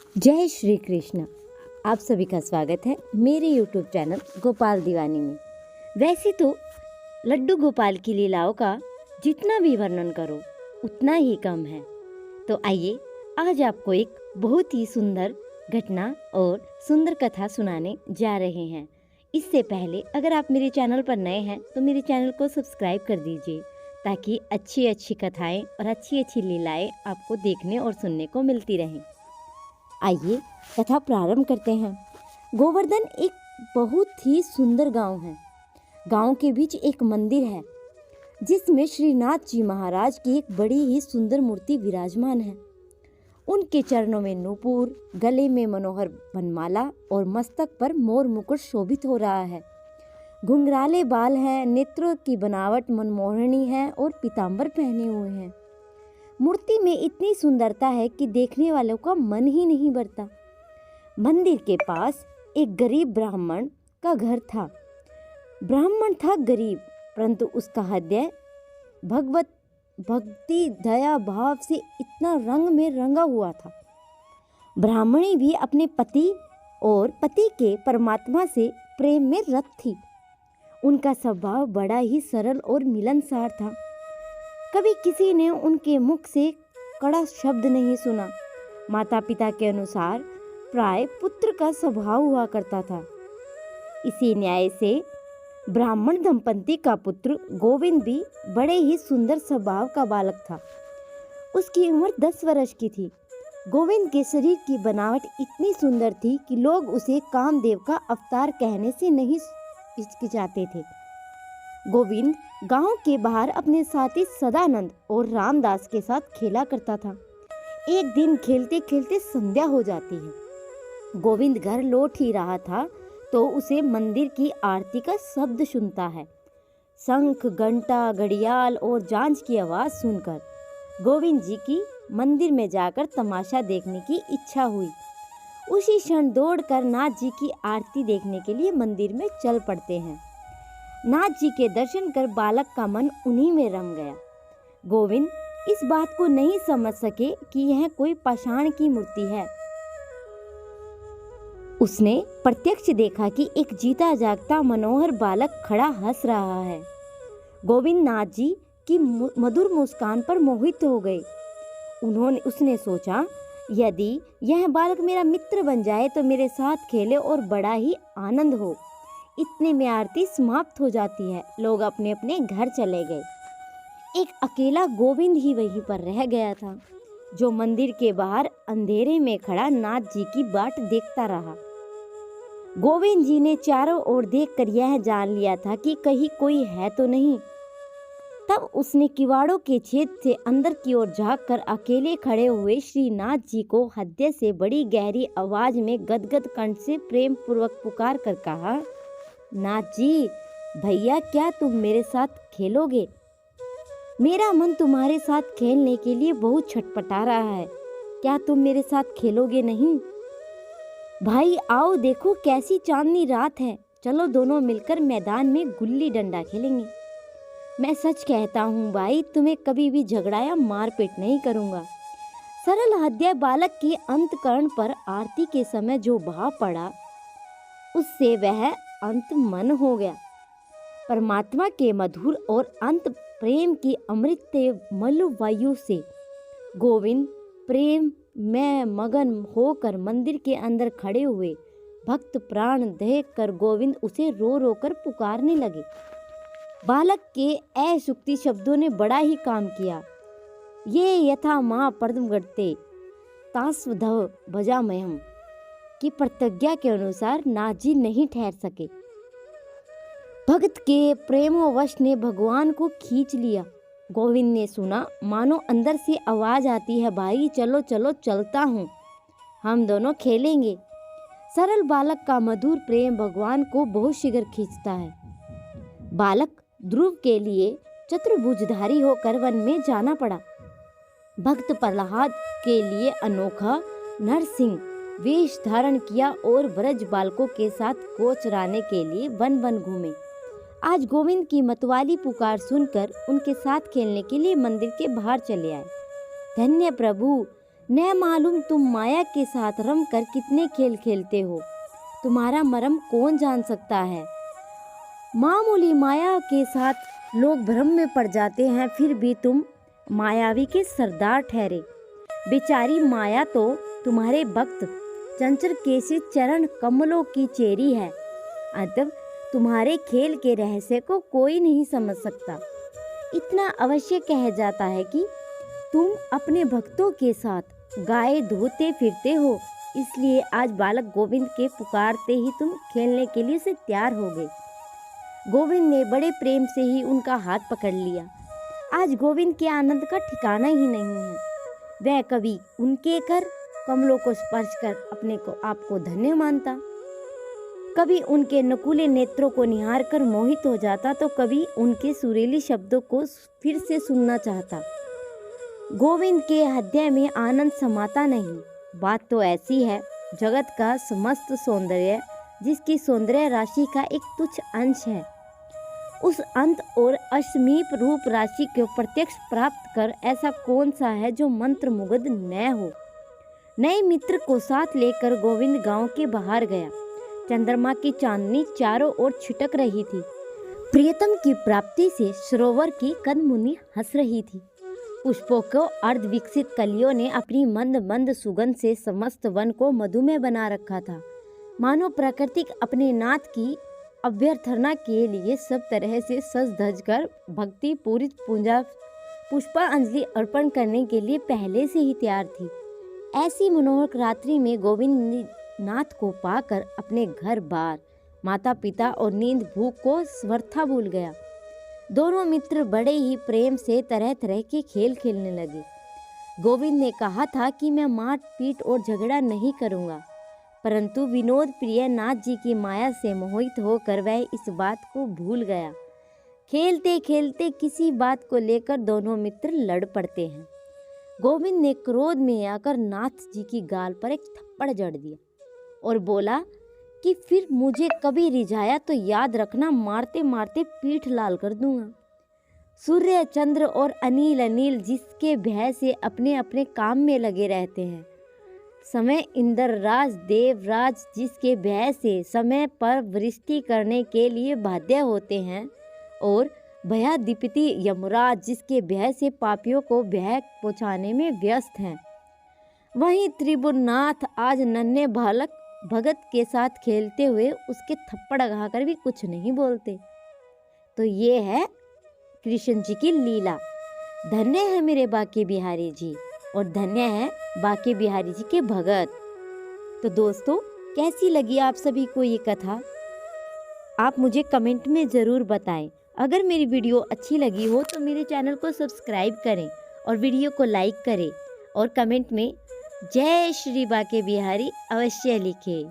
जय श्री कृष्ण। आप सभी का स्वागत है मेरे YouTube चैनल गोपाल दीवानी में। वैसे तो लड्डू गोपाल की लीलाओं का जितना भी वर्णन करो उतना ही कम है। तो आइए आज आपको एक बहुत ही सुंदर घटना और सुंदर कथा सुनाने जा रहे हैं। इससे पहले अगर आप मेरे चैनल पर नए हैं तो मेरे चैनल को सब्सक्राइब कर दीजिए ताकि अच्छी अच्छी कथाएं और अच्छी अच्छी लीलाएं आपको देखने और सुनने को मिलती रहें। आइए कथा प्रारंभ करते हैं। गोवर्धन एक बहुत ही सुंदर गांव है। गांव के बीच एक मंदिर है जिसमें श्रीनाथ जी महाराज की एक बड़ी ही सुंदर मूर्ति विराजमान है। उनके चरणों में नूपुर, गले में मनोहर बनमाला और मस्तक पर मोर मुकुट शोभित हो रहा है। घुंघराले बाल हैं, नेत्रों की बनावट मनमोहनी है और पीतांबर पहने हुए हैं। मूर्ति में इतनी सुंदरता है कि देखने वालों का मन ही नहीं भरता। मंदिर के पास एक गरीब ब्राह्मण का घर था। ब्राह्मण था गरीब, परंतु उसका हृदय भगवत भक्ति दया भाव से इतना रंग में रंगा हुआ था। ब्राह्मणी भी अपने पति और पति के परमात्मा से प्रेम में रत थी। उनका स्वभाव बड़ा ही सरल और मिलनसार था। कभी किसी ने उनके मुख से कड़ा शब्द नहीं सुना। माता पिता के अनुसार प्राय पुत्र का स्वभाव हुआ करता था। इसी न्याय से ब्राह्मण दंपति का पुत्र गोविंद भी बड़े ही सुंदर स्वभाव का बालक था। उसकी उम्र 10 वर्ष की थी। गोविंद के शरीर की बनावट इतनी सुंदर थी कि लोग उसे कामदेव का अवतार कहने से नहीं हिचकिचाते थे। गोविंद गांव के बाहर अपने साथी सदानंद और रामदास के साथ खेला करता था। एक दिन खेलते खेलते संध्या हो जाती है। गोविंद घर लौट ही रहा था तो उसे मंदिर की आरती का शब्द सुनता है। शंख, घंटा, घड़ियाल और झांझ की आवाज सुनकर गोविंद जी की मंदिर में जाकर तमाशा देखने की इच्छा हुई। उसी क्षण दौड़कर नाथ जी की आरती देखने के लिए मंदिर में चल पड़ते हैं। नाथ जी के दर्शन कर बालक का मन उन्हीं में रम गया। गोविंद इस बात को नहीं समझ सके कि यह कोई पाषाण की मूर्ति है। उसने प्रत्यक्ष देखा कि एक जीता जागता मनोहर बालक खड़ा हंस रहा है। गोविंद नाथ जी की मधुर मुस्कान पर मोहित हो गए। उसने सोचा, यदि यह बालक मेरा मित्र बन जाए तो मेरे साथ खेले और बड़ा ही आनंद हो। इतने में आरती समाप्त हो जाती है। लोग अपने अपने घर चले गए। एक अकेला गोविंद ही वहीं पर रह गया था, जो मंदिर के बाहर अंधेरे में खड़ा नाथ जी की बाट देखता रहा। गोविंद जी ने चारों ओर देखकर यह जान लिया था कि कहीं कोई है तो नहीं। तब उसने किवाड़ों के छेद से अंदर की ओर झांककर अकेले खड़े हुए श्रीनाथ जी को हृदय से बड़ी गहरी आवाज में गदगद कंठ से प्रेम पूर्वक पुकार कर कहा, नाथ जी, भैया क्या तुम मेरे साथ खेलोगे? मेरा मन तुम्हारे साथ खेलने के लिए बहुत छटपटा रहा है। क्या तुम मेरे साथ खेलोगे नहीं? भाई आओ, देखो कैसी चांदनी रात है। चलो दोनों मिलकर मैदान में गुल्ली डंडा खेलेंगे। मैं सच कहता हूँ भाई, तुम्हें कभी भी झगड़ा या मारपीट नहीं करूँगा। सरल हृदय बालक के अंतकरण पर आरती के समय जो भाव पड़ा, उससे वह अंत मन हो गया। परमात्मा के मधुर और अंत प्रेम की अमृत मलु वायु से गोविंद प्रेम में मगन होकर मंदिर के अंदर खड़े हुए भक्त प्राण देख कर गोविंद उसे रो रो कर पुकारने लगे। बालक के असूक्ति शब्दों ने बड़ा ही काम किया। ये यथा माँ पद्म गढ़ते तास्वधव भजामयम की प्रतिज्ञा के अनुसार नाथ जी नहीं ठहर सके। भक्त के प्रेमोवश ने भगवान को खींच लिया। गोविंद ने सुना, मानो अंदर से आवाज आती है, भाई चलो चलो, चलता हूँ, हम दोनों खेलेंगे। सरल बालक का मधुर प्रेम भगवान को बहुत शीघ्र खींचता है। बालक ध्रुव के लिए चतुर्भुजधारी होकर वन में जाना पड़ा। भक्त प्रहलाद के लिए अनोखा नरसिंह वेश धारण किया और ब्रज बालकों के साथ गोच चराने के लिए वन वन घूमे। आज गोविंद की मतवाली पुकार सुनकर उनके साथ खेलने के लिए मंदिर के बाहर चले आए। धन्य प्रभु, न मालूम तुम माया के साथ रम कर कितने खेल खेलते हो, तुम्हारा मरम कौन जान सकता है। मामूली माया के साथ लोग भ्रम में पड़ जाते हैं, फिर भी तुम मायावी के सरदार ठहरे। बेचारी माया तो तुम्हारे भक्त चंचल केसी चरण कमलों की चेरी है। अतः तुम्हारे खेल के रहस्य को कोई नहीं समझ सकता। इतना अवश्य कह जाता है कि तुम अपने भक्तों के साथ गाय धोते फिरते हो, इसलिए आज बालक गोविंद के पुकारते ही तुम खेलने के लिए से तैयार हो गए। गोविंद ने बड़े प्रेम से ही उनका हाथ पकड़ लिया। आज गोविंद के आनंद का ठिकाना ही नहीं है। वह कभी उनके कर कमलों को स्पर्श कर अपने को आपको धन्य मानता, कभी उनके नकुले नेत्रों को निहार कर मोहित हो जाता, तो कभी उनके सुरीली शब्दों को फिर से सुनना चाहता। गोविंद के हृदय में आनंद समाता नहीं। बात तो ऐसी है, जगत का समस्त सौंदर्य जिसकी सौंदर्य राशि का एक तुच्छ अंश है, उस अंत और असीमित रूप राशि को प्रत्यक्ष प्राप्त कर ऐसा कौन सा है जो मंत्र मुग्ध न हो। नए मित्र को साथ लेकर गोविंद गांव के बाहर गया। चंद्रमा की चांदनी चारों ओर छिटक रही थी। प्रियतम की प्राप्ति से सरोवर की कदमुनी हंस रही थी। पुष्पों को अर्ध विकसित कलियों ने अपनी मंद मंद सुगंध से समस्त वन को मधुमेह बना रखा था। मानो प्रकृति अपने नाथ की अभ्यर्थना के लिए सब तरह से सज धज कर भक्ति पूरी पूजा पुष्पांजलि अर्पण करने के लिए पहले से ही तैयार थी। ऐसी मनोहर रात्रि में गोविंद नाथ को पाकर अपने घर बार, माता पिता और नींद भूख को स्वर्था भूल गया। दोनों मित्र बड़े ही प्रेम से तरह तरह के खेल खेलने लगे। गोविंद ने कहा था कि मैं मार पीट और झगड़ा नहीं करूँगा, परंतु विनोद प्रिय नाथ जी की माया से मोहित होकर वह इस बात को भूल गया। खेलते खेलते किसी बात को लेकर दोनों मित्र लड़ पड़ते हैं। गोविंद ने क्रोध में आकर नाथ जी की गाल पर एक थप्पड़ जड़ दिया और बोला कि फिर मुझे कभी रिझाया तो याद रखना, मारते मारते पीठ लाल कर दूंगा। सूर्य चंद्र और अनिल जिसके भय से अपने अपने काम में लगे रहते हैं, समय इंद्र राज देवराज जिसके भय से समय पर वृष्टि करने के लिए बाध्य होते हैं, और भयाधिपति यमराज जिसके भय से पापियों को भय पहुँचाने में व्यस्त हैं, वहीं त्रिभुवननाथ आज नन्हे बालक भगत के साथ खेलते हुए उसके थप्पड़ खाकर भी कुछ नहीं बोलते। तो ये है कृष्ण जी की लीला। धन्य है मेरे बाके बिहारी जी, और धन्य है बाके बिहारी जी के भगत। तो दोस्तों, कैसी लगी आप सभी को ये कथा, आप मुझे कमेंट में ज़रूर बताएं। अगर मेरी वीडियो अच्छी लगी हो तो मेरे चैनल को सब्सक्राइब करें और वीडियो को लाइक करें, और कमेंट में जय श्री बाके बिहारी अवश्य लिखें।